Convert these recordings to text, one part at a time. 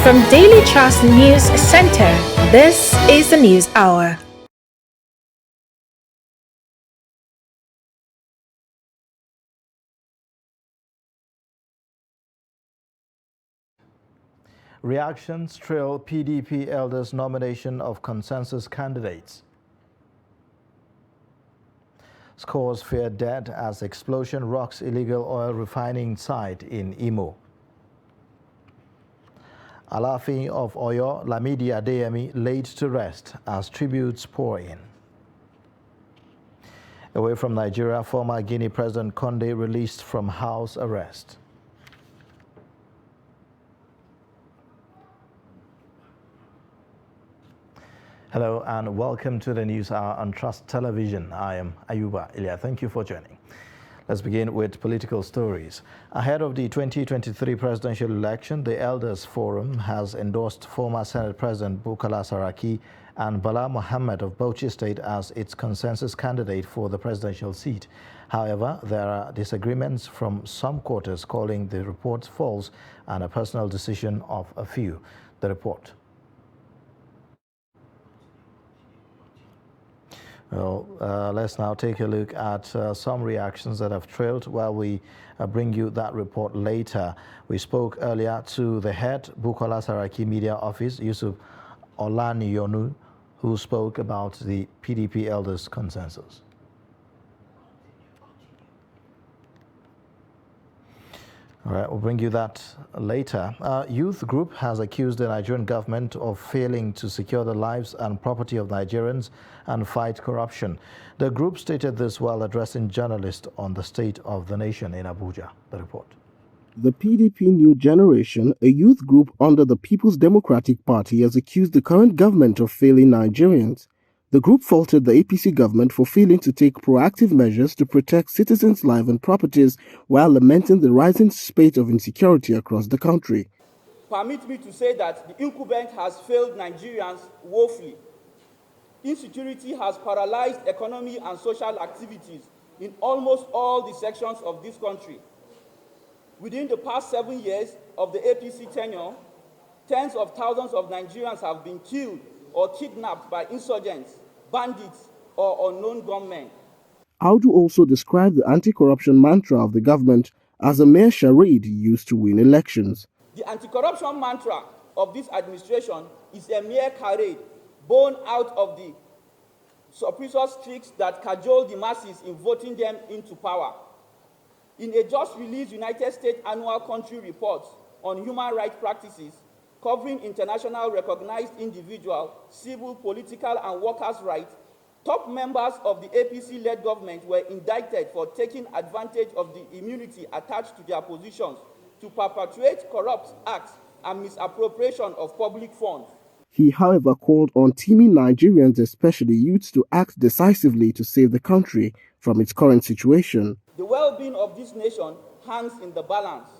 From Daily Trust News Center, this is the News Hour. Reactions trail PDP elders' nomination of consensus candidates. Scores fear death as explosion rocks illegal oil refining site in Imo. Alaafin of Oyo, Lamidi Adeyemi, laid to rest as tributes pour in. Away from Nigeria, former Guinea President Condé released from house arrest. Hello and welcome to the News Hour on Trust Television. I am Ayuba Ilya. Thank you for joining. Let's begin with political stories. Ahead of the 2023 presidential election, the Elders Forum has endorsed former Senate President Bukola Saraki and Bala Mohammed of Bauchi State as its consensus candidate for the presidential seat. However, there are disagreements from some quarters calling the reports false and a personal decision of a few. The report. Well, let's now take a look at some reactions that have trailed while we bring you that report later. We spoke earlier to the head Bukola Saraki Media Office, Yusuf Olaniyonu, who spoke about the PDP elders' consensus. All right, we'll bring you that later. Youth group has accused the Nigerian government of failing to secure the lives and property of Nigerians and fight corruption. The group stated this while addressing journalists on the state of the nation in Abuja. The report. The PDP New Generation, a youth group under the People's Democratic Party, has accused the current government of failing Nigerians. The group faulted the APC government for failing to take proactive measures to protect citizens' lives and properties while lamenting the rising spate of insecurity across the country. Permit me to say that the incumbent has failed Nigerians woefully. Insecurity has paralyzed economy and social activities in almost all the sections of this country. Within the past 7 years of the APC tenure, tens of thousands of Nigerians have been killed or kidnapped by insurgents, bandits, or unknown gunmen. Audu also described the anti-corruption mantra of the government as a mere charade used to win elections. The anti-corruption mantra of this administration is a mere charade born out of the suppressors tricks that cajole the masses in voting them into power. In a just released United States annual country report on human rights practices, covering international recognized individual, civil, political, and workers' rights, top members of the APC-led government were indicted for taking advantage of the immunity attached to their positions to perpetuate corrupt acts and misappropriation of public funds. He, however, called on teeming Nigerians, especially youths, to act decisively to save the country from its current situation. The well-being of this nation hangs in the balance.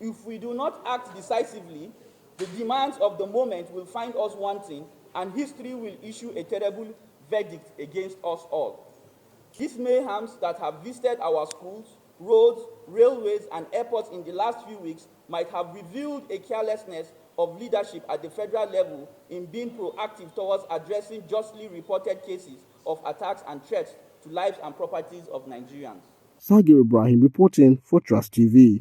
If we do not act decisively, the demands of the moment will find us wanting, and history will issue a terrible verdict against us all. These mayhems that have visited our schools, roads, railways, and airports in the last few weeks might have revealed a carelessness of leadership at the federal level in being proactive towards addressing justly reported cases of attacks and threats to lives and properties of Nigerians. Sagir Ibrahim reporting for Trust TV.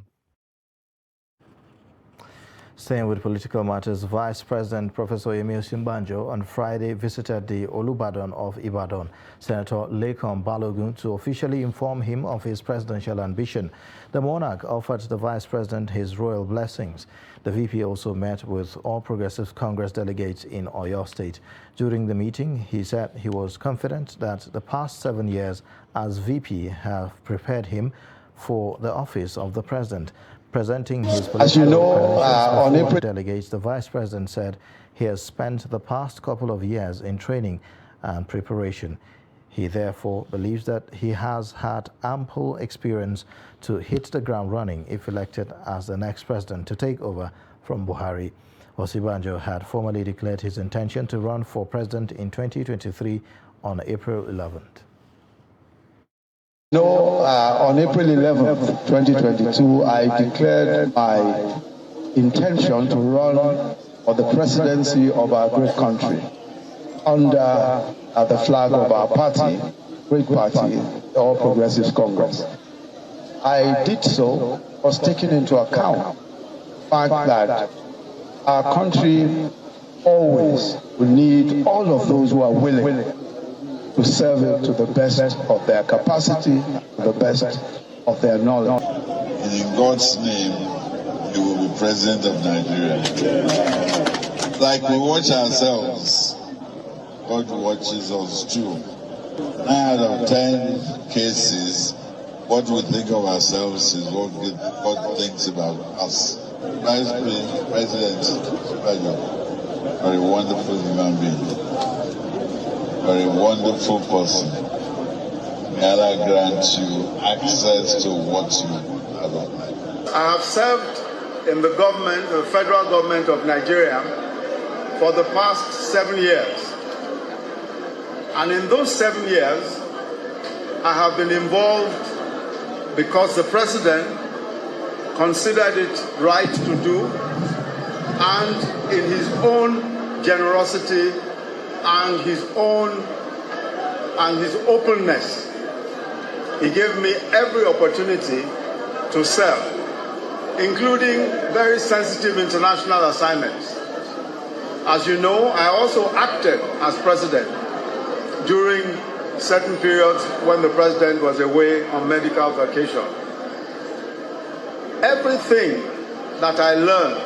Staying with political matters, Vice President Professor Yemi Osinbajo on Friday visited the Olubadan of Ibadan, Senator Lekan Balogun, to officially inform him of his presidential ambition. The monarch offered the Vice President his royal blessings. The VP also met with All Progressives Congress delegates in Oyo State. During the meeting, he said he was confident that the past 7 years as VP have prepared him for the office of the President. Presenting his political credentials before delegates, the Vice President said he has spent the past couple of years in training and preparation. He therefore believes that he has had ample experience to hit the ground running if elected as the next president to take over from Buhari. Osinbajo had formally declared his intention to run for president in 2023 on April 11th. On April 11th, 2022, I declared my intention to run for the presidency of our great country under the flag of our party, great party, the All Progressives Congress. I did so was taking into account the fact that our country always will need all of those who are willing to serve it to the best of their capacity, to the best of their knowledge. And in God's name, you will be president of Nigeria. Like we watch ourselves, God watches us too. 9 out of 10 cases, what we think of ourselves is what God thinks about us. Vice President, very wonderful human being, very wonderful person. May Allah grant you access to what you have. I have served in the government, the federal government of Nigeria, for the past 7 years. And in those 7 years, I have been involved because the president considered it right to do, and in his own generosity and his openness, he gave me every opportunity to serve, including very sensitive international assignments. As you know, I also acted as president during certain periods when the president was away on medical vacation. Everything that I learned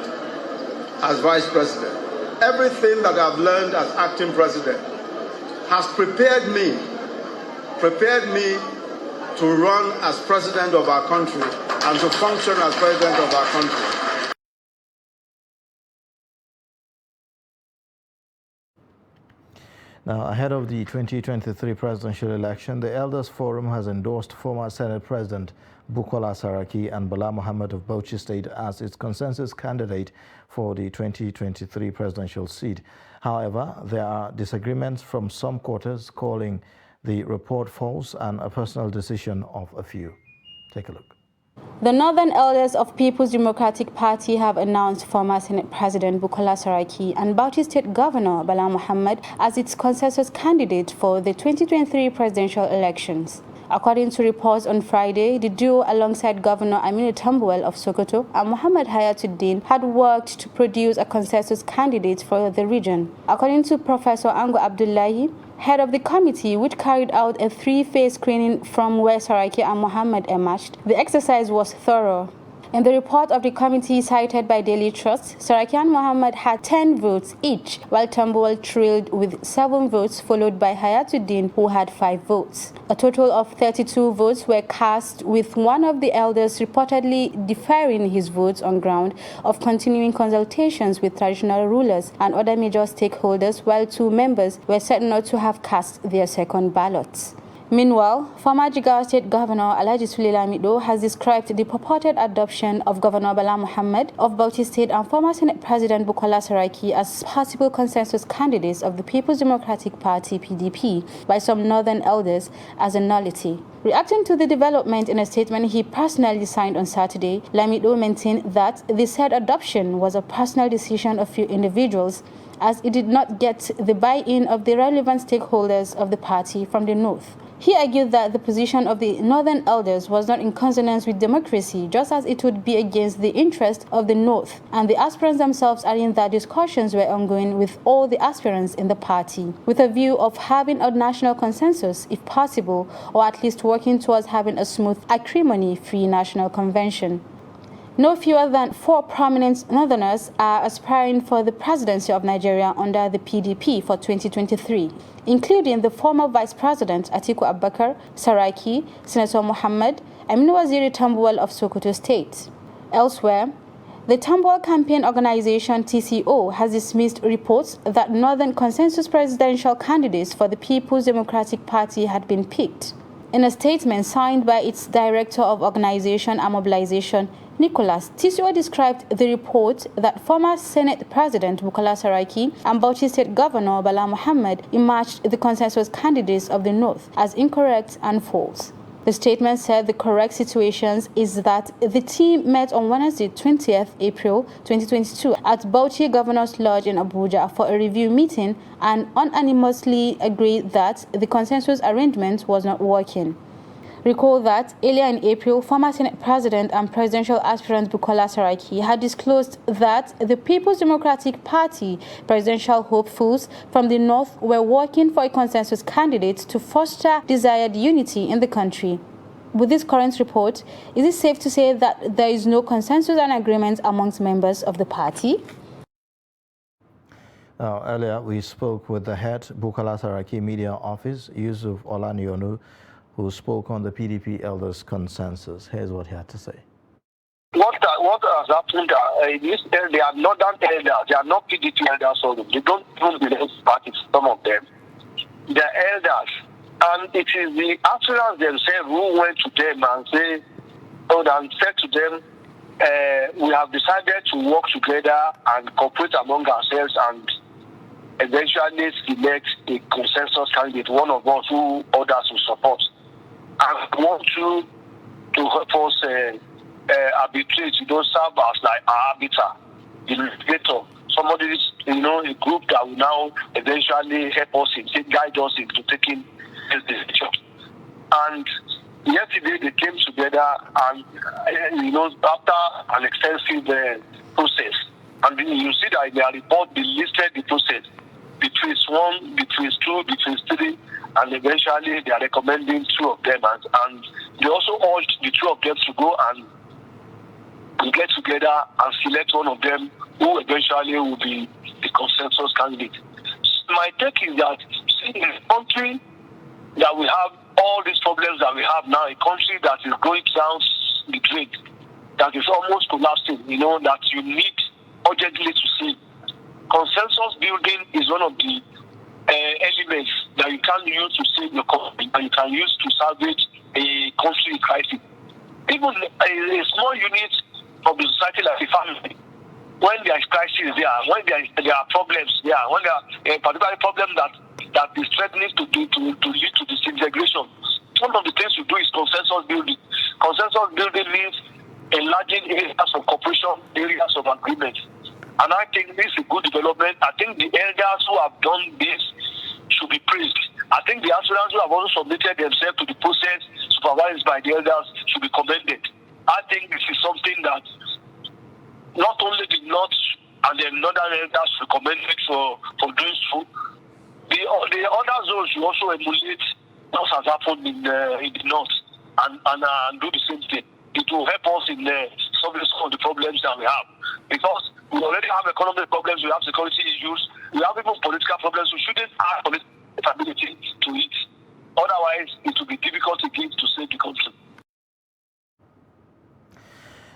as vice president, everything that I've learned as acting president has prepared me to run as president of our country and to function as president of our country. Now, ahead of the 2023 presidential election, the Elders Forum has endorsed former Senate President Bukola Saraki and Bala Mohammed of Bauchi State as its consensus candidate for the 2023 presidential seat. However, there are disagreements from some quarters calling the report false and a personal decision of a few. Take a look. The Northern Elders of People's Democratic Party have announced former Senate President Bukola Saraki and Bauchi State Governor Bala Mohammed as its consensus candidate for the 2023 presidential elections. According to reports on Friday, the duo alongside Governor Aminu Tambuwal of Sokoto and Muhammad Hayatuddin had worked to produce a consensus candidate for the region. According to Professor Ango Abdullahi, head of the committee which carried out a 3-phase screening from where Saraki and Mohammed emerged, the exercise was thorough. In the report of the committee cited by Daily Trust, Saraki and Mohammed had 10 votes each, while Tambuwal trailed with 7 votes, followed by Hayatuddin, who had 5 votes. A total of 32 votes were cast, with one of the elders reportedly deferring his votes on ground of continuing consultations with traditional rulers and other major stakeholders, while 2 members were said not to have cast their second ballots. Meanwhile, former Jigawa State Governor Alhaji Sule Lamido has described the purported adoption of Governor Bala Mohammed of Bauchi State and former Senate President Bukola Saraki as possible consensus candidates of the People's Democratic Party (PDP) by some Northern elders as a nullity. Reacting to the development in a statement he personally signed on Saturday, Lamido maintained that the said adoption was a personal decision of few individuals, as it did not get the buy-in of the relevant stakeholders of the party from the North. He argued that the position of the Northern elders was not in consonance with democracy, just as it would be against the interest of the North, and the aspirants themselves adding that discussions were ongoing with all the aspirants in the party, with a view of having a national consensus, if possible, or at least working towards having a smooth, acrimony-free national convention. No fewer than 4 prominent Northerners are aspiring for the presidency of Nigeria under the PDP for 2023, including the former Vice President Atiku Abubakar, Saraki, Senator Mohammed, Aminu Waziri Tambuwal of Sokoto State. Elsewhere, the Tambuwal Campaign Organization TCO has dismissed reports that Northern consensus presidential candidates for the People's Democratic Party had been picked. In a statement signed by its Director of Organization and Mobilization, Nicholas, TCO described the report that former Senate President Bukola Saraki and Bauchi State Governor Bala Mohammed emerged the consensus candidates of the North as incorrect and false. The statement said the correct situation is that the team met on Wednesday, 20th April 2022 at Bauchi Governor's Lodge in Abuja for a review meeting and unanimously agreed that the consensus arrangement was not working. Recall that earlier in April, former Senate President and presidential aspirant Bukola Saraki had disclosed that the People's Democratic Party presidential hopefuls from the north were working for a consensus candidate to foster desired unity in the country. With this current report, is it safe to say that there is no consensus and agreement amongst members of the party? Now, earlier we spoke with the head Bukola Saraki Media Office, Yusuf Olanionu, who spoke on the PDP elders' consensus. Here's what he had to say. What has happened in this area, they are northern elders, they are not PDP elders, so they don't even belong to parties, some of them. They are elders. And it is the aspirants themselves who went to them and said to them, we have decided to work together and cooperate among ourselves and eventually select a consensus candidate, one of us who others will support. And I want you to help us arbitrate, serve as like our arbiter, the mediator, somebody, a group that will now eventually help us guide us into taking this decision. And yesterday they came together and, after an extensive process, and you see that in their report they listed the process between 1, between 2, between 3, and eventually they are recommending 2 of them, and they also urged the 2 of them to go and get together and select one of them who eventually will be the consensus candidate. My take is that in a country that we have all these problems that we have now, a country that is going down the drain, that is almost collapsing, that you need urgently to see. Consensus building is one of the elements that you can use to save your country and you can use to salvage a country in crisis. Even a small unit of the society like a family, when there is crisis there, when there are problems there, when there are a particular problem that is threatening to lead to disintegration, one of the things you do is consensus building. Consensus building means enlarging areas of cooperation, areas of agreement. And I think this is a good development. I think the elders who have done this should be praised. I think the aspirants who have also submitted themselves to the process supervised by the elders should be commended. I think this is something that not only the North and the Northern elders should be commended for doing so. The other zones should also emulate what has happened in the North and do the same thing. It will help us in solving some of the problems that we have. Because we already have economic problems, we have security issues, we have even political problems. We shouldn't add political stability to it. Otherwise, it will be difficult again to save the country.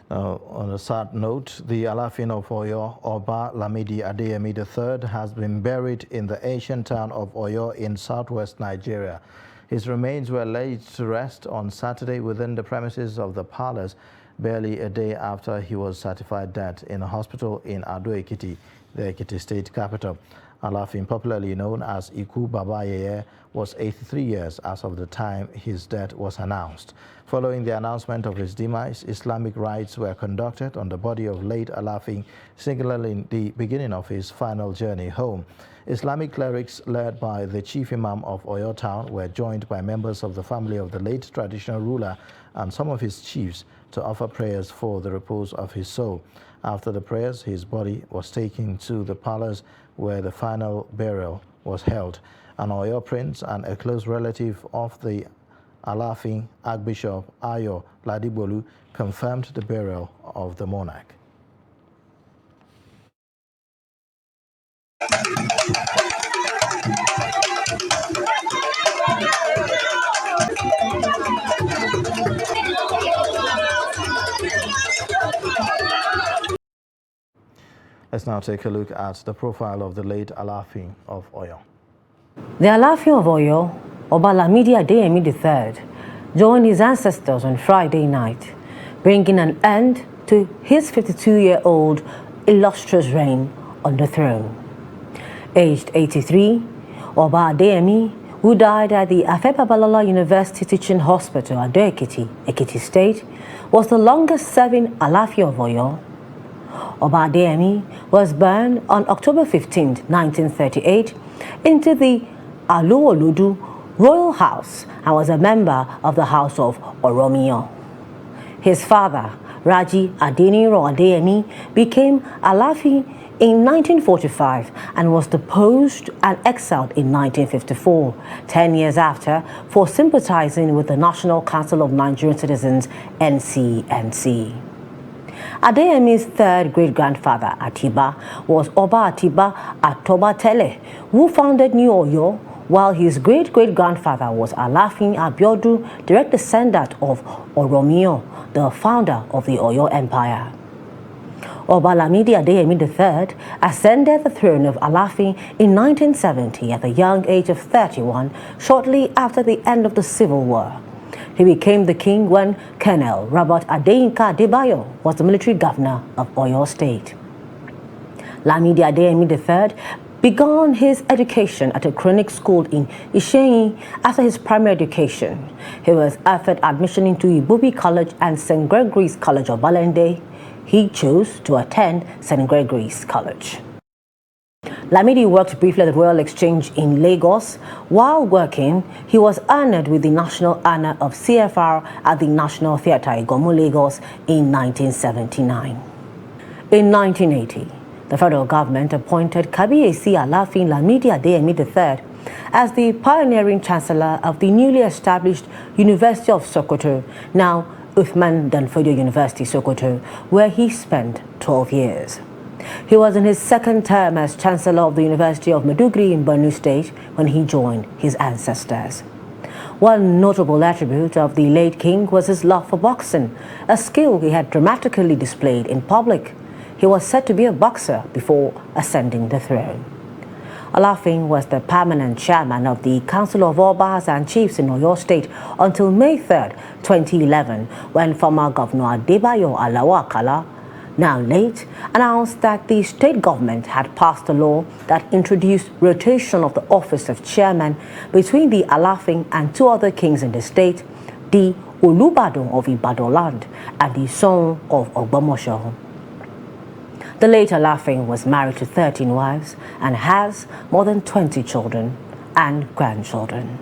Now, on a sad note, the Alafin of Oyo, Oba Lamidi Adeyemi III, has been buried in the ancient town of Oyo in southwest Nigeria. His remains were laid to rest on Saturday within the premises of the palace, barely a day after he was certified dead in a hospital in Ado-Ekiti, the Ekiti state capital. Alafin, popularly known as Iku Baba Yeye, was 83 years as of the time his death was announced. Following the announcement of his demise, Islamic rites were conducted on the body of late Alafin, signaling the beginning of his final journey home. Islamic clerics led by the chief imam of Oyo town were joined by members of the family of the late traditional ruler and some of his chiefs to offer prayers for the repose of his soul. After the prayers, his body was taken to the palace where the final burial was held. An Oyo prince and a close relative of the Alafin, Archbishop Ayo Ladibolu, confirmed the burial of the monarch. Let's now take a look at the profile of the late Alafin of Oyo. The Alafin of Oyo, Oba Lamidi Adeyemi III, joined his ancestors on Friday night, bringing an end to his 52-year-old illustrious reign on the throne. Aged 83, Oba Adeyemi who died at the Afepa University Teaching Hospital at Ado-Ekiti, Ekiti State, was the longest-serving Alaafin of Oyo. Oba Adeyemi was born on October 15, 1938, into the Aluoludu Royal House and was a member of the House of Oromiyan. His father, Raji Adeniro Adeyemi, became Alaafin in 1945 and was deposed and exiled in 1954, 10 years after, for sympathizing with the National Council of Nigerian Citizens, NCNC. Adeyemi's third great-grandfather, Atiba, was Oba Atiba Atobatele, who founded New Oyo, while his great-great-grandfather was Alaafin Abiodun, direct descendant of Oromiyan, the founder of the Oyo Empire. Oba Lamidi Adeyemi III ascended the throne of Alaafin in 1970 at the young age of 31, shortly after the end of the Civil War. He became the king when Colonel Robert Adeyinka Adebayo was the military governor of Oyo State. Lamidi Adeyemi III began his education at a chronic school in Isheyin after his primary education. He was offered admission into Ibobi College and St. Gregory's College of Balende. He chose to attend St. Gregory's College. Lamidi worked briefly at the Royal Exchange in Lagos. While working, he was honored with the National Honor of CFR at the National Theatre Igomu, Lagos in 1979. In 1980, the federal government appointed Kabiyesi Alaafin Lamidi Adeyemi III as the pioneering chancellor of the newly established University of Sokoto, now Uthman Danfodio University, Sokoto, where he spent 12 years. He was in his second term as Chancellor of the University of Maiduguri in Borno State when he joined his ancestors. One notable attribute of the late king was his love for boxing, a skill he had dramatically displayed in public. He was said to be a boxer before ascending the throne. Alaafin was the permanent chairman of the Council of Obas and Chiefs in Oyo State until May 3, 2011, when former Governor Adebayo Alawa Akala, now late, announced that the state government had passed a law that introduced rotation of the office of chairman between the Alaafin and two other kings in the state, the Olubadan of Ibadan land and the Son of Ogbomosho. The late Alaafin was married to 13 wives and has more than 20 children and grandchildren.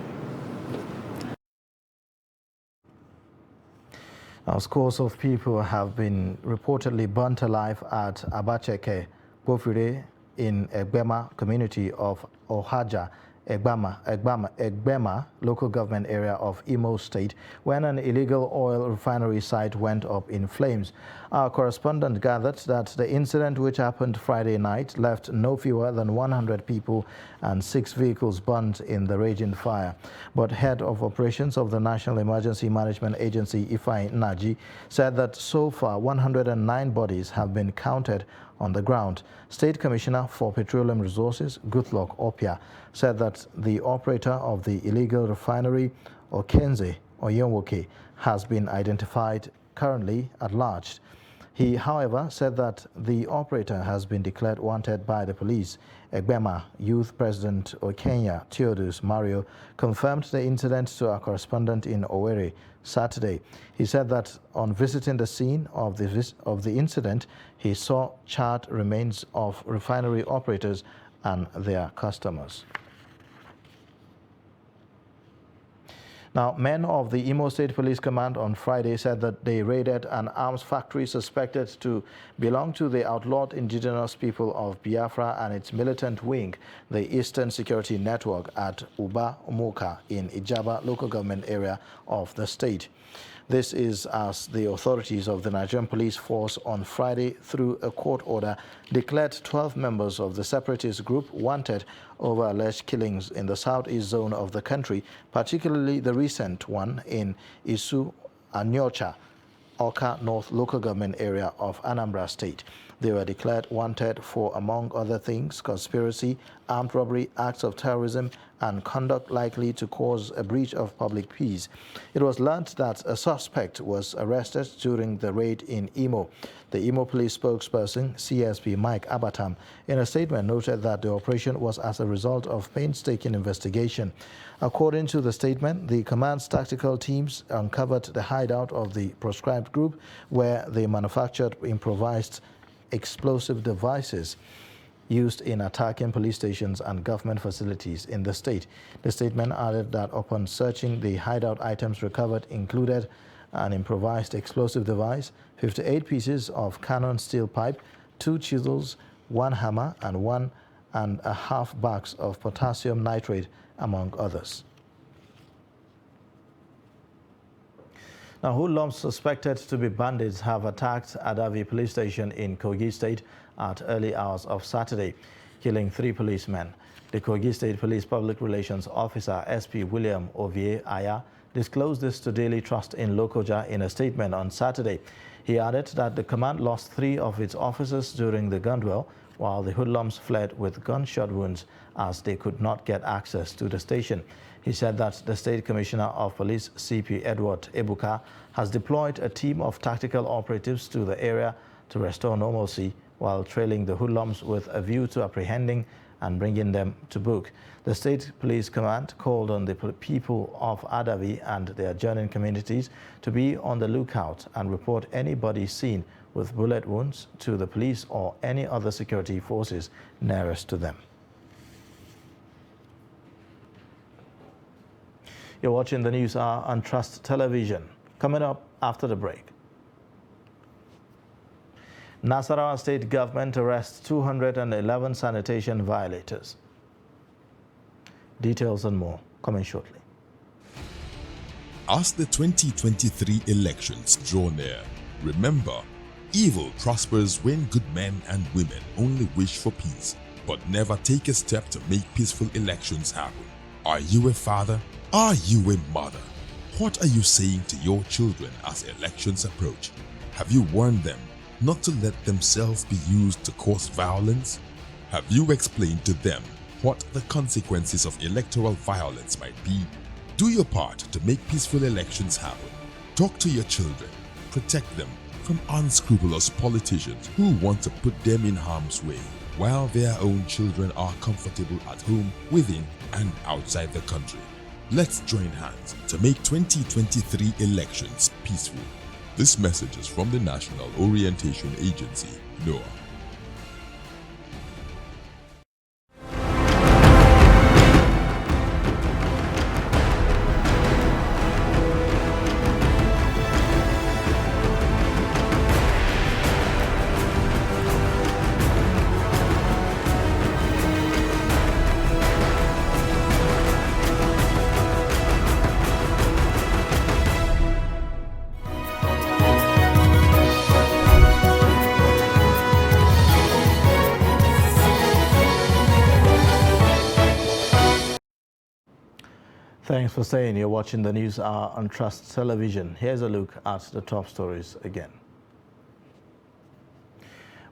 Now, scores of people have been reportedly burnt alive at Abacheke, Bofire in Egbema community of Ohaja, Egbema local government area of Imo State, when an illegal oil refinery site went up in flames. Our correspondent gathered that the incident, which happened Friday night, left no fewer than 100 people and 6 vehicles burnt in the raging fire. But head of operations of the National Emergency Management Agency, Ifeanyi Naji, said that so far 109 bodies have been counted on the ground. State Commissioner for Petroleum Resources, Goodluck Opia, said that the operator of the illegal refinery, Okenze Oyonwoke, has been identified currently at large. He, however, said that the operator has been declared wanted by the police. Egbema Youth President Okenya Theodus Mario confirmed the incident to our correspondent in Owerri Saturday. He said that on visiting the scene of the incident, he saw charred remains of refinery operators and their customers. Now, men of the Imo State Police Command on Friday said that they raided an arms factory suspected to belong to the outlawed indigenous people of Biafra and its militant wing, the Eastern Security Network, at Uba Umuka in Ijaba local government area of the state. This is as the authorities of the Nigerian police force on Friday, through a court order, declared 12 members of the separatist group wanted over alleged killings in the southeast zone of the country, particularly the recent one in Isu Anyocha, Oka North local government area of Anambra State. They were declared wanted for, among other things, conspiracy, armed robbery, acts of terrorism, and conduct likely to cause a breach of public peace. It was learned that a suspect was arrested during the raid in Imo. The Imo police spokesperson, CSP Mike Abatam, in a statement noted that the operation was as a result of painstaking investigation. According to the statement, the command's tactical teams uncovered the hideout of the proscribed group, where they manufactured improvised explosive devices used in attacking police stations and government facilities in the state. The statement added that upon searching, the hideout items recovered included an improvised explosive device, 58 pieces of Canon steel pipe, 2 chisels, 1 hammer, and 1.5 bags of potassium nitrate, among others. Now, hoodlums suspected to be bandits have attacked Adavi police station in Kogi State at early hours of Saturday, killing 3 policemen. The Kogi State Police Public Relations Officer, SP William Ovie Aya, disclosed this to Daily Trust in Lokoja in a statement on Saturday. He added that the command lost 3 of its officers during the gun duel, while the hoodlums fled with gunshot wounds as they could not get access to the station. He said that the State Commissioner of Police, CP Edward Ebuka, has deployed a team of tactical operatives to the area to restore normalcy while trailing the hoodlums with a view to apprehending and bringing them to book. The State Police Command called on the people of Adavi and their adjoining communities to be on the lookout and report anybody seen with bullet wounds to the police or any other security forces nearest to them. You're watching the News Hour on Trust Television. Coming up after the break. Nasarawa State Government arrests 211 sanitation violators. Details and more coming shortly. As the 2023 elections draw near, remember, evil prospers when good men and women only wish for peace, but never take a step to make peaceful elections happen. Are you a father? Are you a mother? What are you saying to your children as elections approach? Have you warned them not to let themselves be used to cause violence? Have you explained to them what the consequences of electoral violence might be? Do your part to make peaceful elections happen. Talk to your children. Protect them from unscrupulous politicians who want to put them in harm's way, while their own children are comfortable at home, within and outside the country. Let's join hands to make 2023 elections peaceful. This message is from the National Orientation Agency, NOAA. Thanks for staying. You're watching the News Hour on Trust Television. Here's a look at the top stories again.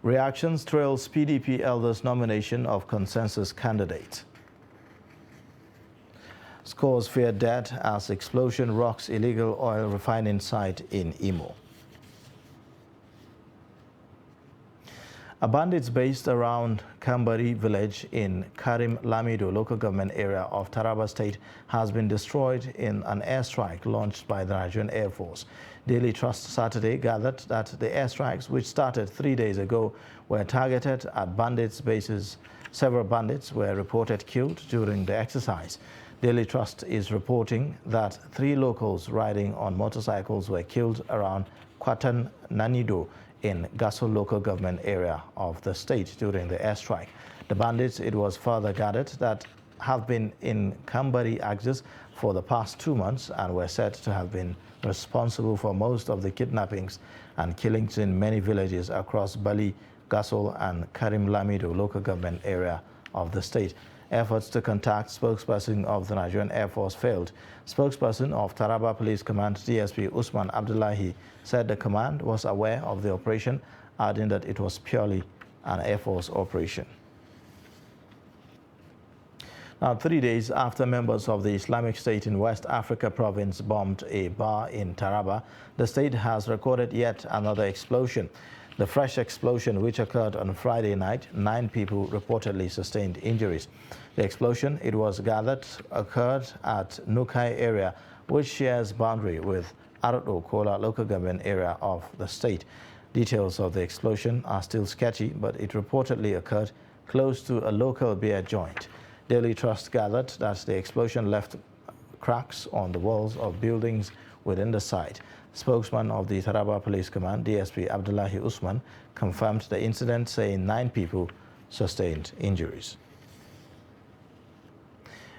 Reactions trails PDP elders' nomination of consensus candidate. Scores fear death as explosion rocks illegal oil refining site in Imo. A bandits based around Kambari village in Karim Lamido local government area of Taraba State has been destroyed in an airstrike launched by the Nigerian Air Force. Daily Trust Saturday gathered that the airstrikes, which started 3 days ago, were targeted at bandits' bases. Several bandits were reported killed during the exercise. Daily Trust is reporting that 3 locals riding on motorcycles were killed around Kwatan Nanido in Gasol local government area of the state during the airstrike. The bandits, it was further gathered, that have been in Kambari axis for the past 2 months and were said to have been responsible for most of the kidnappings and killings in many villages across Bali, Gasol and Karim Lamido local government area of the state. Efforts to contact spokesperson of the Nigerian Air Force failed. Spokesperson of Taraba Police Command DSP Usman Abdullahi said the command was aware of the operation adding that it was purely an Air Force operation. Now, 3 days after members of the Islamic State in West Africa province bombed a bar in Taraba, the state has recorded yet another explosion. The fresh explosion, which occurred on Friday night, 9 people reportedly sustained injuries. The explosion, it was gathered, occurred at Nukai area, which shares boundary with Arot-Okola local government area of the state. Details of the explosion are still sketchy, but it reportedly occurred close to a local beer joint. Daily Trust gathered that the explosion left cracks on the walls of buildings within the site. Spokesman of the Taraba Police Command, DSP Abdullahi Usman, confirmed the incident, saying 9 people sustained injuries.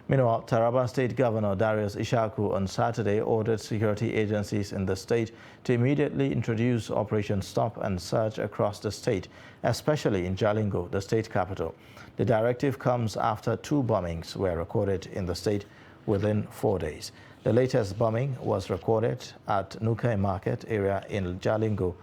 Meanwhile, Taraba State Governor Darius Ishaku on Saturday ordered security agencies in the state to immediately introduce Operation Stop and Search across the state, especially in Jalingo, the state capital. The directive comes after 2 bombings were recorded in the state within 4 days. The latest bombing was recorded at Nukai Market area in Jalingo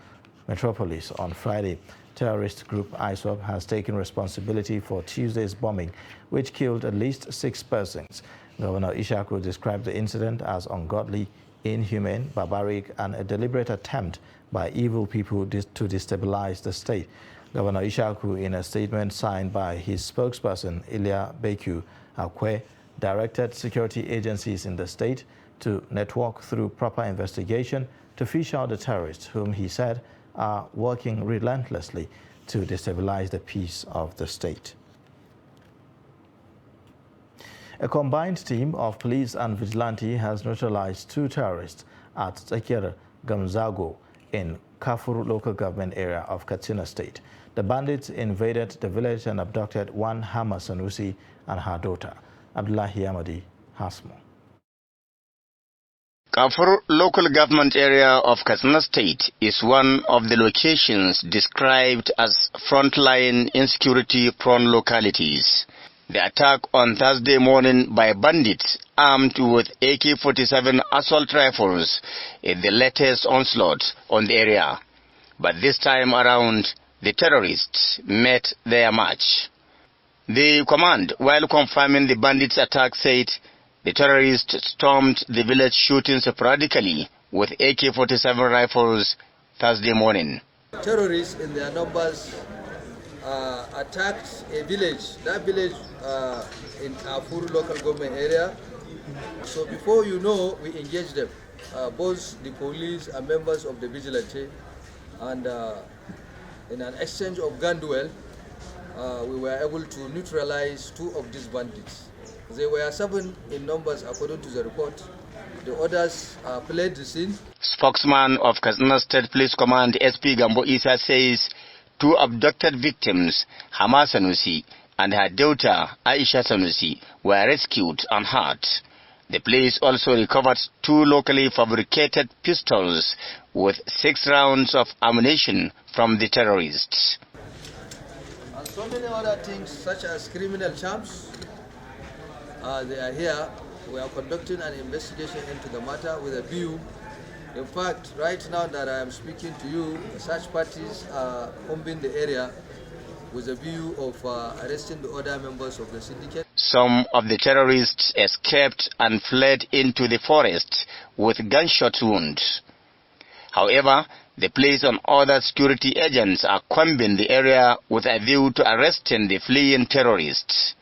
Metropolis on Friday. Terrorist group ISWAP has taken responsibility for Tuesday's bombing, which killed at least 6 persons. Governor Ishaku described the incident as ungodly, inhumane, barbaric, and a deliberate attempt by evil people to destabilize the state. Governor Ishaku, in a statement signed by his spokesperson, Ilya Beku Akwe, directed security agencies in the state to network through proper investigation to fish out the terrorists, whom he said are working relentlessly to destabilize the peace of the state. A combined team of police and vigilante has neutralized 2 terrorists at Tsakir Gamzago in Kafur local government area of Katsina State. The bandits invaded the village and abducted one Hama Sanusi and her daughter. Abdullahi Amadi has more. Kafur local government area of Katsina State is one of the locations described as frontline insecurity-prone localities. The attack on Thursday morning by bandits armed with AK-47 assault rifles is the latest onslaught on the area. But this time around, the terrorists met their match. The command, while confirming the bandits' attack, said the terrorists stormed the village shooting sporadically with AK-47 rifles Thursday morning. Terrorists in their numbers attacked a village, that village in Afuru local government area. So before you know, we engaged them, both the police and members of the vigilante, and in an exchange of gun duel, we were able to neutralize 2 of these bandits. They were 7 in numbers according to the report. The others fled the scene. Spokesman of Katsina State Police Command SP Gambo Isa says 2 abducted victims, Hama Sanusi and her daughter Aisha Sanusi, were rescued unhurt. The police also recovered 2 locally fabricated pistols with 6 rounds of ammunition from the terrorists. And so many other things such as criminal charms. They are here. We are conducting an investigation into the matter with a view. In fact, right now that I am speaking to you, search parties are combing the area with a view of arresting the other members of the syndicate. Some of the terrorists escaped and fled into the forest with gunshot wounds. However, the police and other security agents are combing the area with a view to arresting the fleeing terrorists.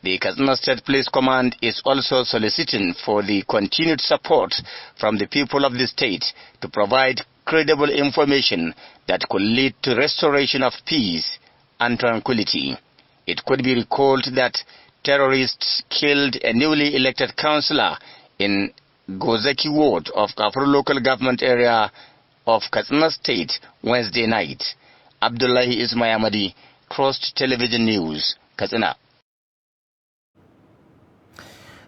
The Katsina State Police Command is also soliciting for the continued support from the people of the state to provide credible information that could lead to restoration of peace and tranquility. It could be recalled that terrorists killed a newly elected councillor in Gozaki Ward of Kafur local government area of Katsina State Wednesday night. Abdullahi Ismayamadi, Crossed Television News, Katsina.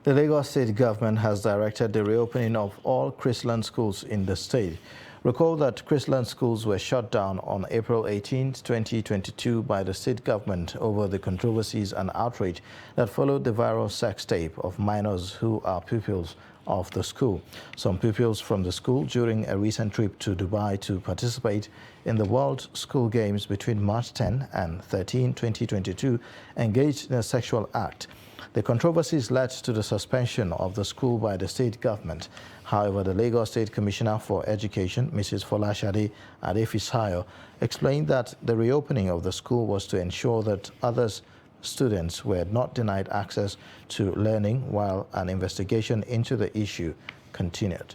The Lagos State government has directed the reopening of all Christian schools in the state. Recall that Chrisland schools were shut down on April 18, 2022 by the state government over the controversies and outrage that followed the viral sex tape of minors who are pupils of the school. Some pupils from the school during a recent trip to Dubai to participate in the World School Games between March 10 and 13, 2022 engaged in a sexual act. The controversies led to the suspension of the school by the state government. However, the Lagos State Commissioner for Education, Mrs. Folashade Adefisayo, explained that the reopening of the school was to ensure that students were not denied access to learning while an investigation into the issue continued.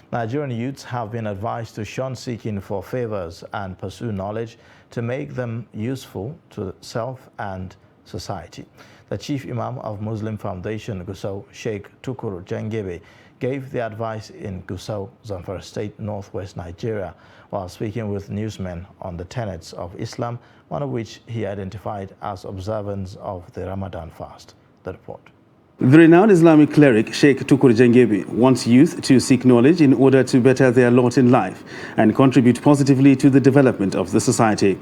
Nigerian youths have been advised to shun seeking for favors and pursue knowledge to make them useful to self and society. The Chief Imam of Muslim Foundation, Gusau, Sheikh Tukur Jangebe, gave the advice in Gusau, Zamfara State, northwest Nigeria, while speaking with newsmen on the tenets of Islam, one of which he identified as observance of the Ramadan fast. The report. The renowned Islamic cleric Sheikh Tukur Jangebe wants youth to seek knowledge in order to better their lot in life and contribute positively to the development of the society.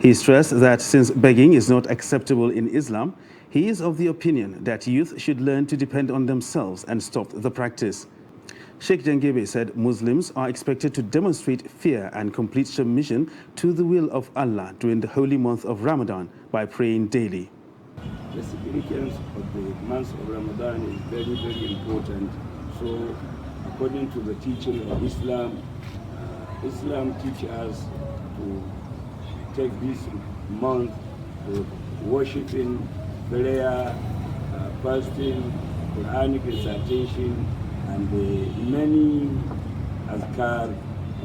He stressed that since begging is not acceptable in Islam, he is of the opinion that youth should learn to depend on themselves and stop the practice. Sheikh Jangebe said Muslims are expected to demonstrate fear and complete submission to the will of Allah during the holy month of Ramadan by praying daily. The significance of the month of Ramadan is very, very important. So, according to the teaching of Islam, Islam teaches us to take this month to worshiping, prayer, fasting, Quranic recitation, and the many azkar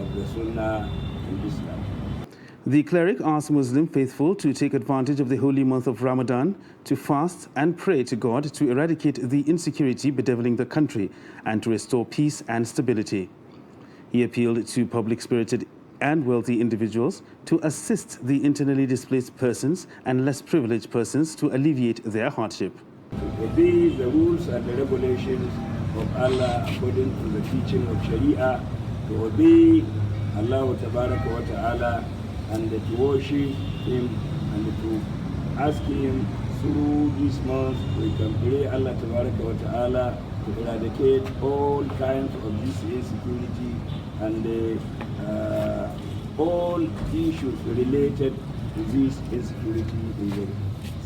of the Sunnah in Islam. The cleric asked Muslim faithful to take advantage of the holy month of Ramadan to fast and pray to God to eradicate the insecurity bedeviling the country and to restore peace and stability. He appealed to public-spirited and wealthy individuals to assist the internally displaced persons and less privileged persons to alleviate their hardship. To obey the rules and the regulations of Allah according to the teaching of Sharia, to obey Allah wa ta'ala, and to worship Him and to ask Him through this month we can pray Allah wa ta'ala to eradicate all kinds of this insecurity and all issues related to this insecurity in the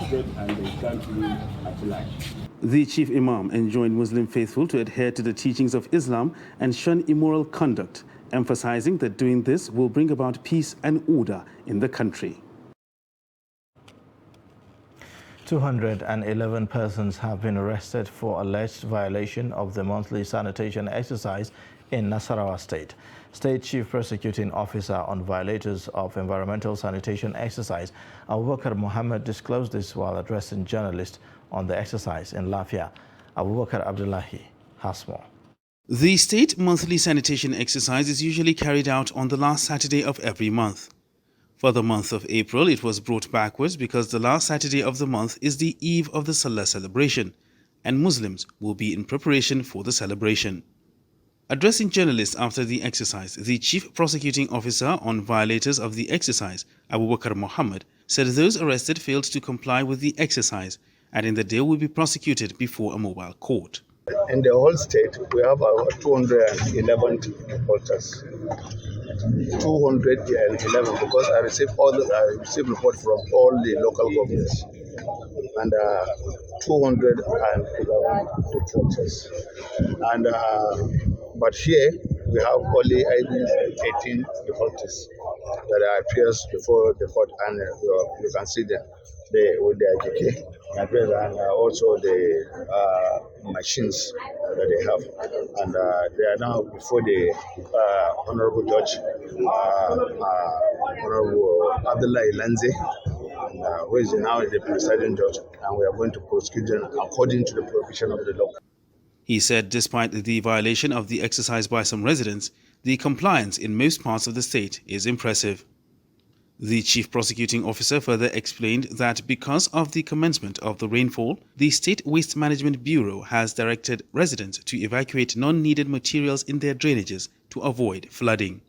state and the country at large. The Chief Imam enjoined Muslim faithful to adhere to the teachings of Islam and shun immoral conduct, emphasizing that doing this will bring about peace and order in the country. 211 persons have been arrested for alleged violation of the monthly sanitation exercise in Nasarawa State. State Chief Prosecuting Officer on Violators of Environmental Sanitation Exercise, Abubakar Mohammed, disclosed this while addressing journalists on the exercise in Lafia. Abubakar Abdullahi has more. The state monthly sanitation exercise is usually carried out on the last Saturday of every month. For the month of April, it was brought backwards because the last Saturday of the month is the eve of the Salah celebration, and Muslims will be in preparation for the celebration. Addressing journalists after the exercise, the Chief Prosecuting Officer on Violators of the Exercise, Abubakar Mohammed, said those arrested failed to comply with the exercise, and in the day will be prosecuted before a mobile court. In the whole state, we have about 211 defaulters. 211 because I received report from all the local governments, and 211 defaulters. And but here we have only 18 defaulters that appears before the court, and you can see them with the IGK and also the machines that they have, and they are now before the Honorable Judge Honorable Abdullah Ilanze, who is now the presiding judge, and we are going to prosecute them according to the provision of the law. He said despite the violation of the exercise by some residents, the compliance in most parts of the state is impressive. The Chief Prosecuting Officer further explained that because of the commencement of the rainfall, the State Waste Management Bureau has directed residents to evacuate non-needed materials in their drainages to avoid flooding.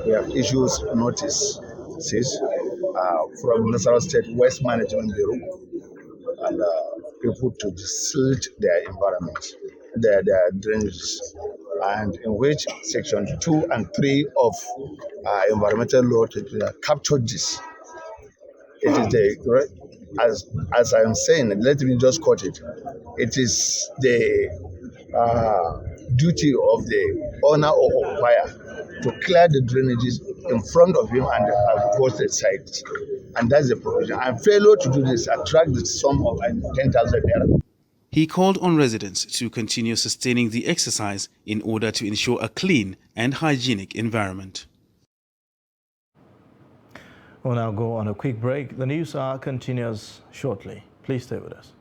We have issued notices from National State Waste Management Bureau and people to silt their environment, their drainages, and in which Section 2 and 3 of environmental law captured this. It is as I am saying, let me just quote it. It is the duty of the owner or occupier to clear the drainages in front of him and the posted sites. And that's the provision. And failure to do this attract the sum of 10,000 naira. He called on residents to continue sustaining the exercise in order to ensure a clean and hygienic environment. We'll now go on a quick break. The news hour continues shortly. Please stay with us.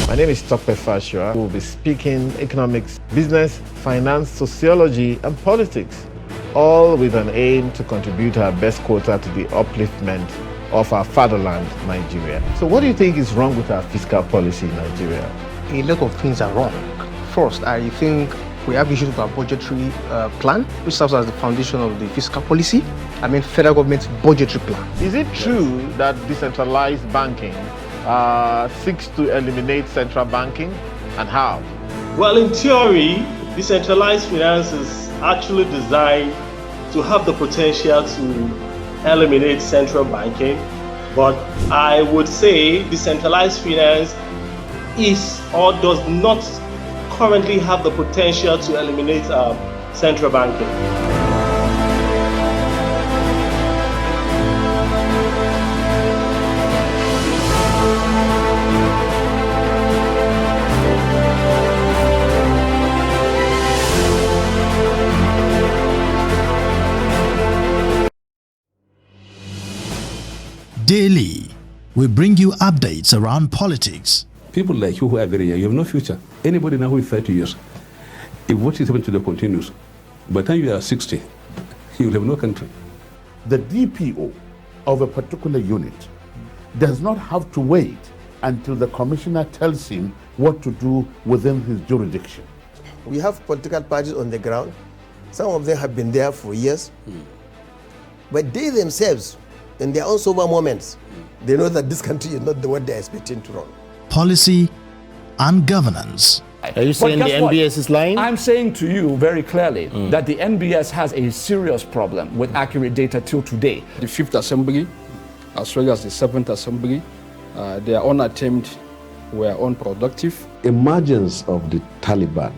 My name is Tope Fashua. We'll be speaking economics, business, finance, sociology, and politics, all with an aim to contribute our best quota to the upliftment of our fatherland, Nigeria. So what do you think is wrong with our fiscal policy in Nigeria? A lot of things are wrong. First, I think we have issues with our budgetary plan, which serves as the foundation of the fiscal policy. I mean, federal government's budgetary plan. Is it true that decentralized banking seeks to eliminate central banking, and how? Well, in theory, decentralized finance is actually designed to have the potential to eliminate central banking, but I would say decentralized finance is or does not currently have the potential to eliminate central banking. Daily, we bring you updates around politics. People like you who are very young, you have no future. Anybody now who is 30 years, if what is happening to them continues, by the time you are 60, you will have no country. The DPO of a particular unit does not have to wait until the commissioner tells him what to do within his jurisdiction. We have political parties on the ground. Some of them have been there for years. But they themselves, in their own sober moments, they know that this country is not what they're expecting to run. Policy and governance. Are you saying the NBS is lying? I'm saying to you very clearly that the NBS has a serious problem with accurate data till today. The 5th Assembly, as well as the 7th Assembly, their own attempts were unproductive. Emergence of the Taliban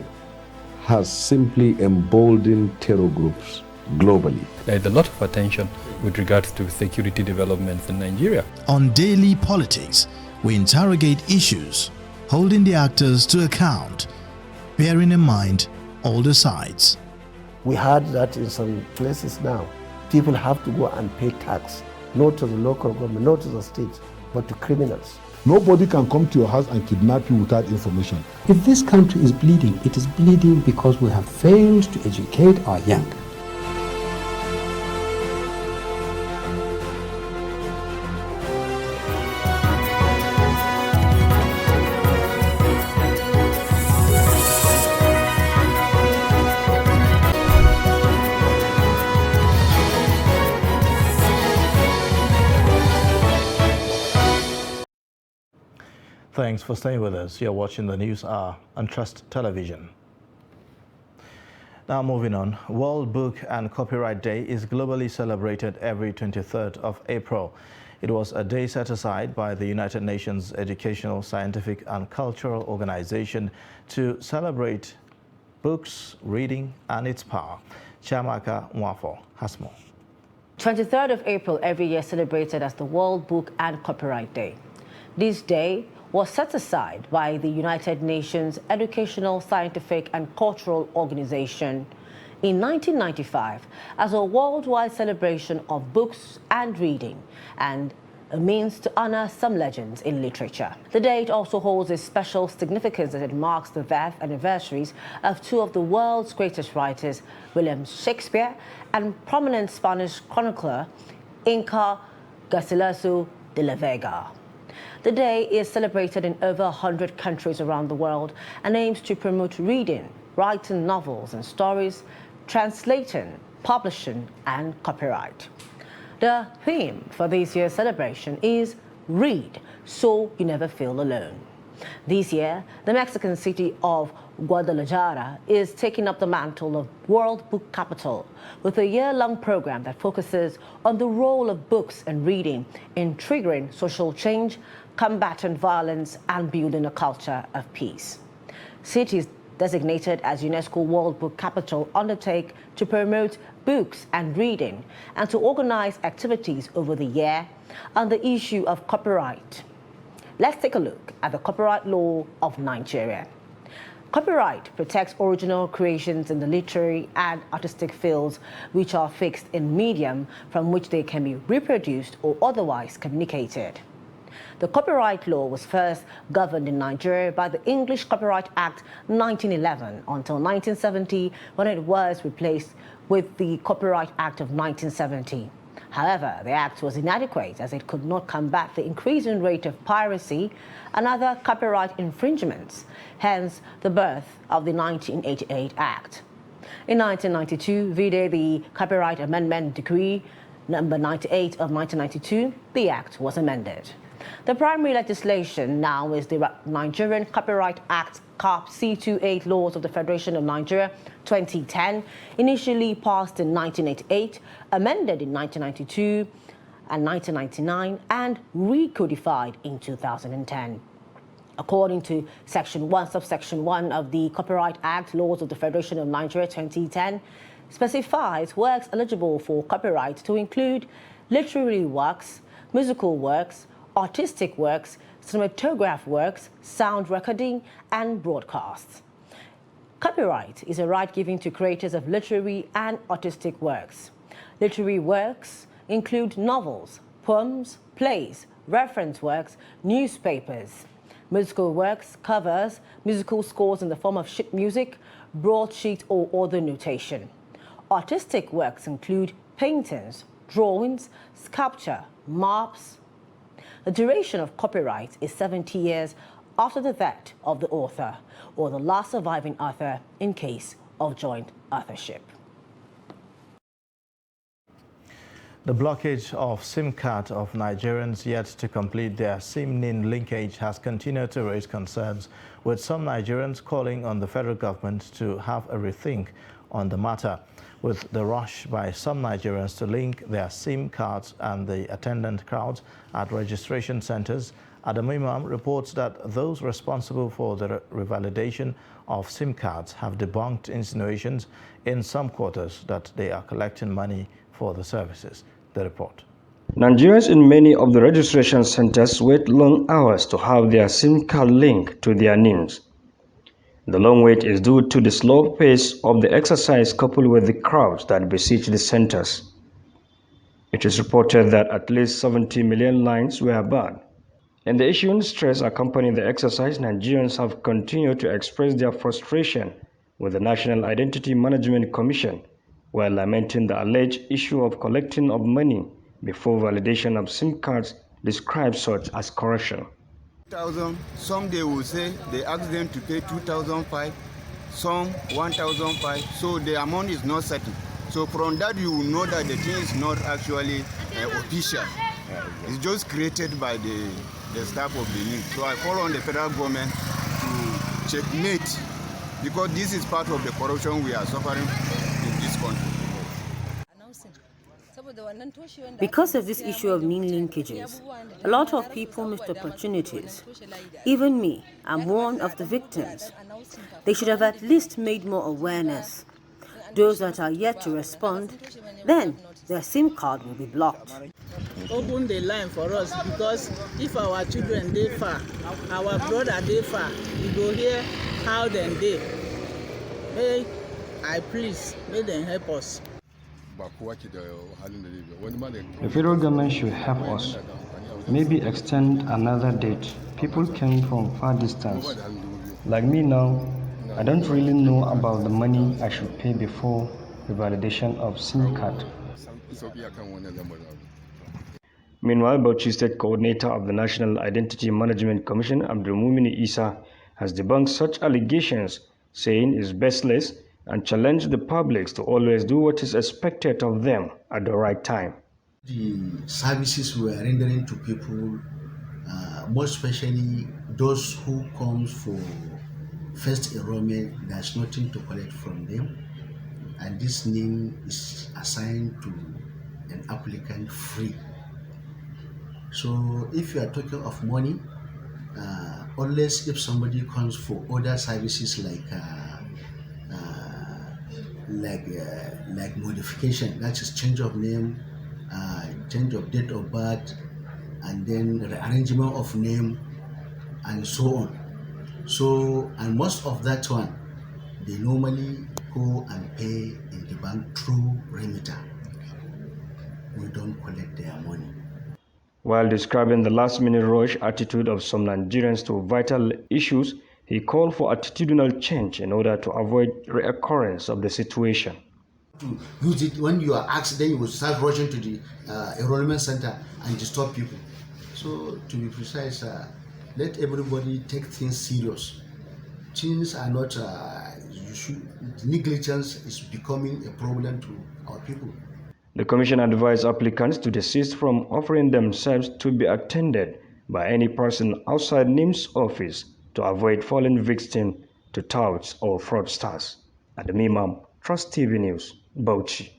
has simply emboldened terror groups globally. There is a lot of attention with regards to security developments in Nigeria. On Daily Politics, we interrogate issues, holding the actors to account, bearing in mind all the sides. We heard that in some places now, people have to go and pay tax, not to the local government, not to the state, but to criminals. Nobody can come to your house and kidnap you without information. If this country is bleeding, it is bleeding because we have failed to educate our young. Thanks for staying with us. You're watching the News Hour on Trust Television. Now moving on, World Book and Copyright Day is globally celebrated every 23rd of April. It was a day set aside by the United Nations Educational, Scientific and Cultural Organization to celebrate books, reading and its power. Chiamaka Mwafo has more. 23rd of April every year celebrated as the World Book and Copyright Day. This day was set aside by the United Nations Educational, Scientific and Cultural Organization in 1995 as a worldwide celebration of books and reading and a means to honor some legends in literature. The date also holds a special significance as it marks the birth anniversaries of two of the world's greatest writers, William Shakespeare and prominent Spanish chronicler Inca Garcilaso de la Vega. The day is celebrated in over 100 countries around the world and aims to promote reading, writing novels and stories, translating, publishing, and copyright. The theme for this year's celebration is Read So You Never Feel Alone. This year, the Mexican city of Guadalajara is taking up the mantle of World Book Capital with a year-long program that focuses on the role of books and reading in triggering social change, combating violence, and building a culture of peace. Cities designated as UNESCO World Book Capital undertake to promote books and reading and to organize activities over the year on the issue of copyright. Let's take a look at the copyright law of Nigeria. Copyright protects original creations in the literary and artistic fields which are fixed in medium from which they can be reproduced or otherwise communicated. The copyright law was first governed in Nigeria by the English Copyright Act 1911 until 1970, when it was replaced with the Copyright Act of 1970. However, the act was inadequate as it could not combat the increasing rate of piracy and other copyright infringements, hence the birth of the 1988 Act. In 1992, vide the Copyright Amendment Decree number 98 of 1992, the act was amended. The primary legislation now is the Nigerian Copyright Act CAP C28 Laws of the Federation of Nigeria 2010, initially passed in 1988, amended in 1992 and 1999, and recodified in 2010. According to Section 1, Subsection 1 of the Copyright Act Laws of the Federation of Nigeria 2010, specifies works eligible for copyright to include literary works, musical works, artistic works, cinematograph works, sound recording, and broadcasts. Copyright is a right given to creators of literary and artistic works. Literary works include novels, poems, plays, reference works, newspapers. Musical works covers musical scores in the form of sheet music, broadsheet, or other notation. Artistic works include paintings, drawings, sculpture, maps. The duration of copyright is 70 years after the death of the author or the last surviving author in case of joint authorship. The blockage of SIM card of Nigerians yet to complete their SIM-NIN linkage has continued to raise concerns, with some Nigerians calling on the federal government to have a rethink on the matter. With the rush by some Nigerians to link their SIM cards and the attendant crowds at registration centers, Adam Imam reports that those responsible for the revalidation of SIM cards have debunked insinuations in some quarters that they are collecting money for the services. The report. Nigerians in many of the registration centers wait long hours to have their SIM card linked to their NINs. The long wait is due to the slow pace of the exercise coupled with the crowds that besiege the centers. It is reported that at least 70 million lines were banned. In the ensuing stress accompanying the exercise, Nigerians have continued to express their frustration with the National Identity Management Commission while lamenting the alleged issue of collecting of money before validation of SIM cards, described such as corruption. Some they will say they ask them to pay 2,500, some 1,500, so the amount is not certain. So from that you will know that the thing is not actually official. It's just created by the staff of the NIN. So I call on the federal government to checkmate, because this is part of the corruption we are suffering in this country. Because of this issue of NIN linkages, a lot of people missed opportunities. Even me, I'm one of the victims. They should have at least made more awareness. Those that are yet to respond, then their SIM card will be blocked. Open the line for us, because if our children they far, our brother they far, we go hear how them they. Hey, I please, may them help us. The federal government should help us. Maybe extend another date. People came from far distance. Like me now, I don't really know about the money I should pay before the validation of SIM card. Meanwhile, Bauchi State Coordinator of the National Identity Management Commission, Abdulmumini Isa, has debunked such allegations, saying it's baseless and challenged the public to always do what is expected of them at the right time. The services we are rendering to people, most especially those who come for first enrollment, there's nothing to collect from them, and this name is assigned to an applicant free. So if you are talking of money, unless if somebody comes for other services like modification, that is change of name, change of date of birth, and then rearrangement of name, and so on. So, and most of that one, they normally go and pay in the bank through remitter. We don't collect their money. While describing the last-minute rush attitude of some Nigerians to vital issues, he called for attitudinal change in order to avoid reoccurrence of the situation. To use it when you are asked, then you will start rushing to the enrollment center and disturb people. So, to be precise, let everybody take things serious. Things are not, negligence is becoming a problem to our people. The Commission advised applicants to desist from offering themselves to be attended by any person outside NIM's office to avoid falling victim to touts or fraudsters. Adam Imam, Trust TV News, Bauchi.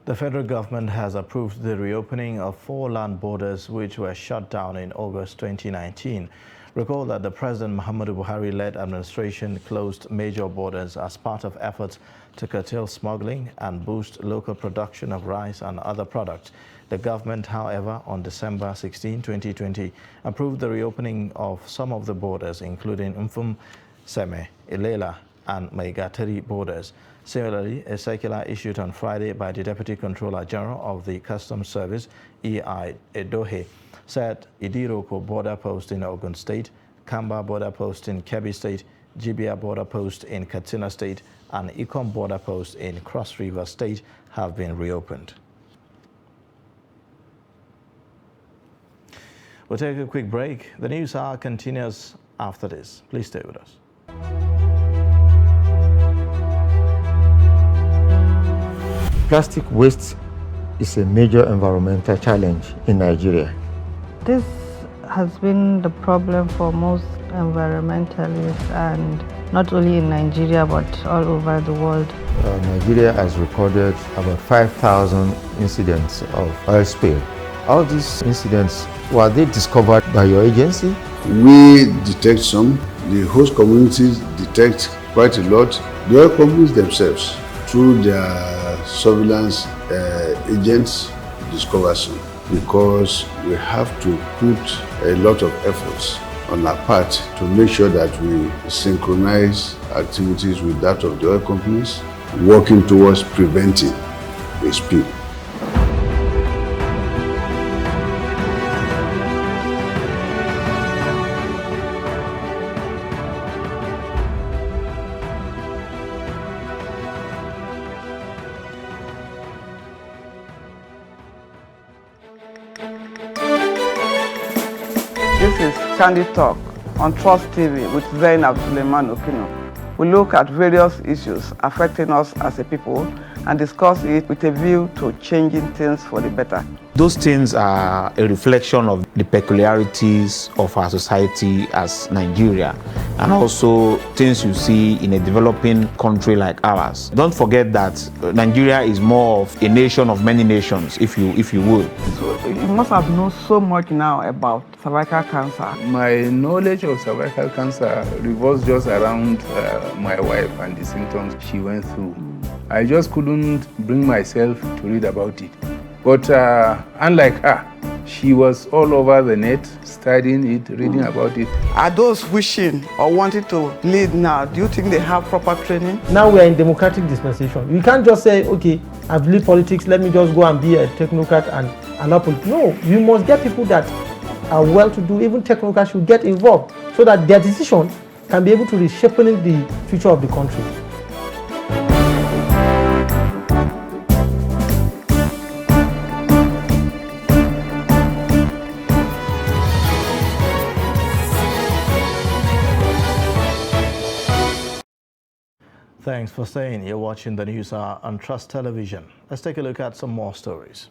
The federal government has approved the reopening of 4 land borders which were shut down in August 2019. Recall that the President Muhammadu Buhari-led administration closed major borders as part of efforts to curtail smuggling and boost local production of rice and other products. The government, however, on December 16, 2020, approved the reopening of some of the borders, including Mfum, Seme, Ilela, and Maigatari borders. Similarly, a circular issued on Friday by the Deputy Controller General of the Customs Service, E.I. Edohe, said Idiroko border post in Ogun State, Kamba border post in Kebbi State, Jibia border post in Katsina State, and Ikom border post in Cross River State have been reopened. We'll take a quick break. The news hour continues after this. Please stay with us. Plastic waste is a major environmental challenge in Nigeria. This has been the problem for most environmentalists, and not only in Nigeria but all over the world. Nigeria has recorded about 5,000 incidents of oil spill. All these incidents, were they discovered by your agency? We detect some, the host communities detect quite a lot. The oil companies themselves, through their surveillance agents, discover some, because we have to put a lot of efforts on our part to make sure that we synchronize activities with that of the oil companies, working towards preventing a spill. This is Candid Talk on Trust TV with Zainab Suleiman Okino. We look at various issues affecting us as a people and discuss it with a view to changing things for the better. Those things are a reflection of the peculiarities of our society as Nigeria, and also things you see in a developing country like ours. Don't forget that Nigeria is more of a nation of many nations, if you would. So you must have known so much now about cervical cancer. My knowledge of cervical cancer revolves just around my wife and the symptoms she went through. I just couldn't bring myself to read about it. But unlike her, she was all over the net, studying it, reading about it. Are those wishing or wanting to lead now, do you think they have proper training? Now we are in democratic dispensation. You can't just say, okay, I believe politics, let me just go and be a technocrat and allow politics. No, you must get people that are well-to-do, even technocrats should get involved so that their decision can be able to reshape the future of the country. Thanks for staying. You're watching the News Hour on Trust Television. Let's take a look at some more stories.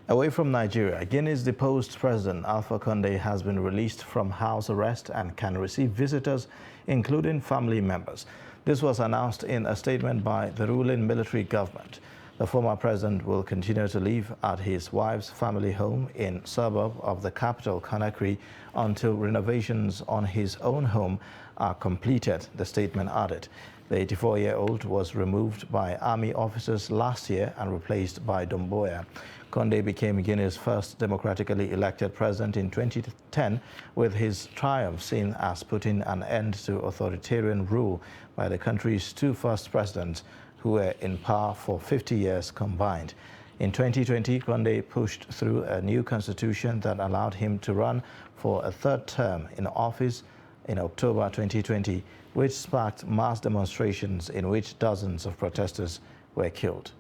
Away from Nigeria, Guinea's deposed president Alpha Condé has been released from house arrest and can receive visitors, including family members. This was announced in a statement by the ruling military government. The former president will continue to live at his wife's family home in suburb of the capital, Conakry, until renovations on his own home are completed, the statement added. The 84-year-old was removed by army officers last year and replaced by Doumbouya. Condé became Guinea's first democratically elected president in 2010, with his triumph seen as putting an end to authoritarian rule by the country's two first presidents, who were in power for 50 years combined. In 2020, Condé pushed through a new constitution that allowed him to run for a third term in office in October 2020, which sparked mass demonstrations in which dozens of protesters were killed.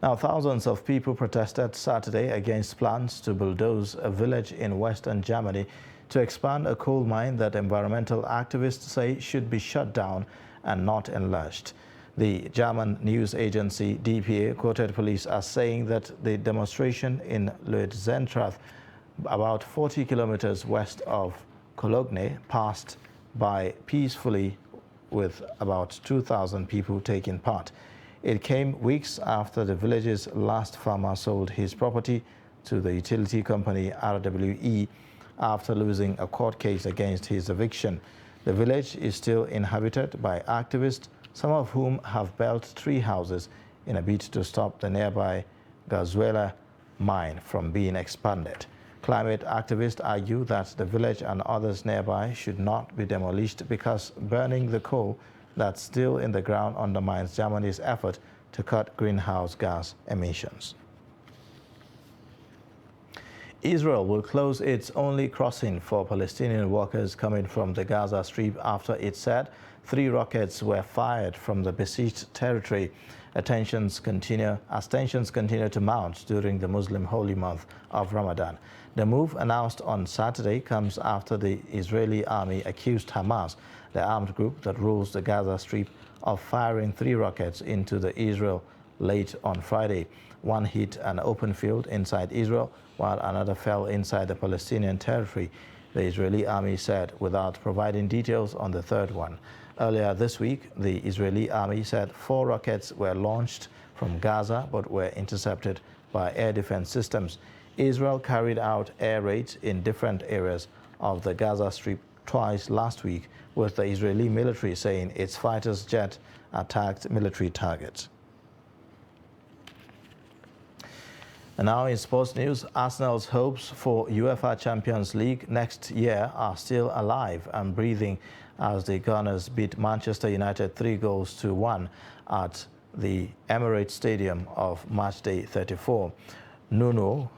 Now, thousands of people protested Saturday against plans to bulldoze a village in western Germany to expand a coal mine that environmental activists say should be shut down and not enlarged. The German news agency DPA quoted police as saying that the demonstration in Lützentrath, about 40 kilometers west of Cologne, passed by peacefully with about 2,000 people taking part. It came weeks after the village's last farmer sold his property to the utility company RWE after losing a court case against his eviction. The village is still inhabited by activists, some of whom have built tree houses in a bid to stop the nearby Gazuela mine from being expanded. Climate activists argue that the village and others nearby should not be demolished because burning the coal that's still in the ground undermines Germany's effort to cut greenhouse gas emissions. Israel will close its only crossing for Palestinian workers coming from the Gaza Strip after it said 3 rockets were fired from the besieged territory. Tensions continue to mount during the Muslim holy month of Ramadan. The move, announced on Saturday, comes after the Israeli army accused Hamas, the armed group that rules the Gaza Strip, of firing 3 rockets into the Israel late on Friday. One hit an open field inside Israel, while another fell inside the Palestinian territory, the Israeli army said, without providing details on the third one. Earlier this week, the Israeli army said 4 rockets were launched from Gaza but were intercepted by air defense systems. Israel carried out air raids in different areas of the Gaza Strip twice last week, with the Israeli military saying its fighters' jet attacked military targets. And now in sports news, Arsenal's hopes for UEFA Champions League next year are still alive and breathing as the Gunners beat Manchester United 3-1 at the Emirates Stadium of matchday 34. Nuno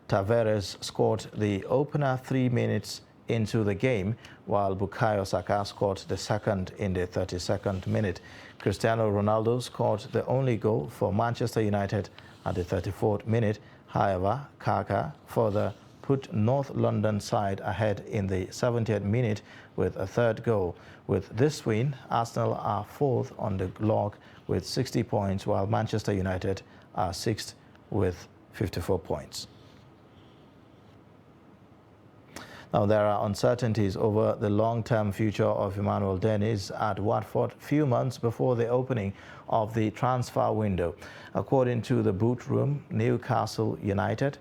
Tavares scored the opener 3 minutes into the game, while Bukayo Saka scored the second in the 32nd minute. Cristiano Ronaldo scored the only goal for Manchester United at the 34th minute. However, Kaka further put North London side ahead in the 70th minute with a third goal. With this win, Arsenal are 4th on the log with 60 points, while Manchester United are 6th with 54 points. Now, there are uncertainties over the long-term future of Emmanuel Dennis at Watford few months before the opening of the transfer window. According to the boot room, Newcastle United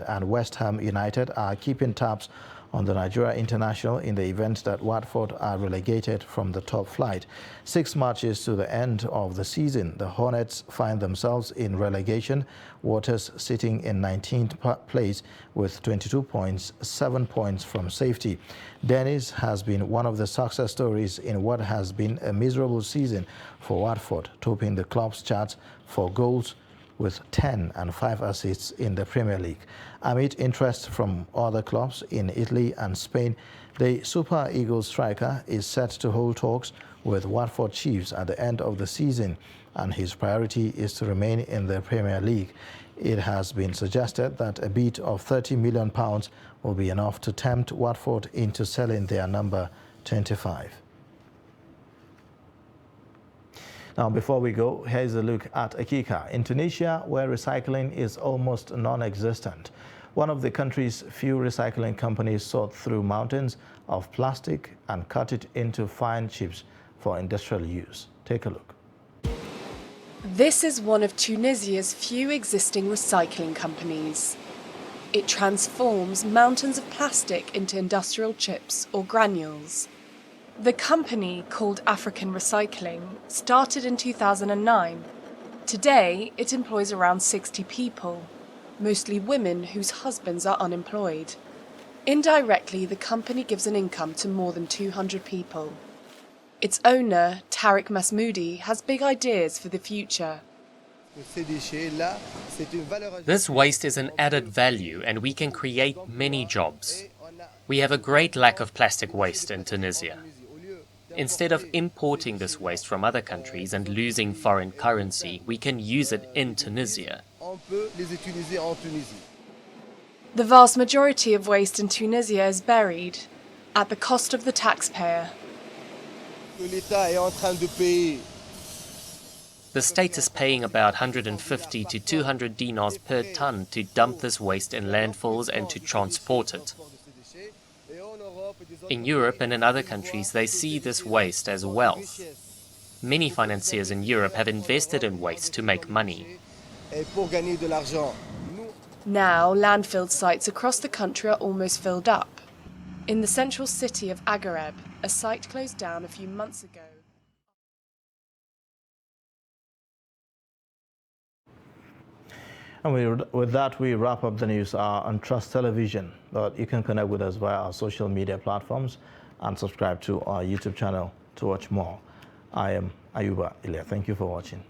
and West Ham United are keeping tabs on the Nigeria international in the event that Watford are relegated from the top flight. 6 matches to the end of the season, the Hornets find themselves in relegation waters, sitting in 19th place with 22 points, 7 points from safety. Dennis has been one of the success stories in what has been a miserable season for Watford, topping the club's charts for goals with 10 and 5 assists in the Premier League. Amid interest from other clubs in Italy and Spain, the Super Eagles striker is set to hold talks with Watford Chiefs at the end of the season, and his priority is to remain in the Premier League. It has been suggested that a bid of £30 million will be enough to tempt Watford into selling their number 25. Now, before we go, here's a look at Akika, in Tunisia, where recycling is almost non-existent. One of the country's few recycling companies sort through mountains of plastic and cut it into fine chips for industrial use. Take a look. This is one of Tunisia's few existing recycling companies. It transforms mountains of plastic into industrial chips or granules. The company, called African Recycling, started in 2009. Today, it employs around 60 people, mostly women whose husbands are unemployed. Indirectly, the company gives an income to more than 200 people. Its owner, Tariq Masmoudi, has big ideas for the future. This waste is an added value and we can create many jobs. We have a great lack of plastic waste in Tunisia. Instead of importing this waste from other countries and losing foreign currency, we can use it in Tunisia. The vast majority of waste in Tunisia is buried at the cost of the taxpayer. The state is paying about 150 to 200 dinars per ton to dump this waste in landfills and to transport it. In Europe and in other countries, they see this waste as wealth. Many financiers in Europe have invested in waste to make money. Now, landfill sites across the country are almost filled up. In the central city of Aghareb, a site closed down a few months ago. And with that, we wrap up the news hour on Trust Television. But you can connect with us via our social media platforms and subscribe to our YouTube channel to watch more. I am Ayuba Ilya. Thank you for watching.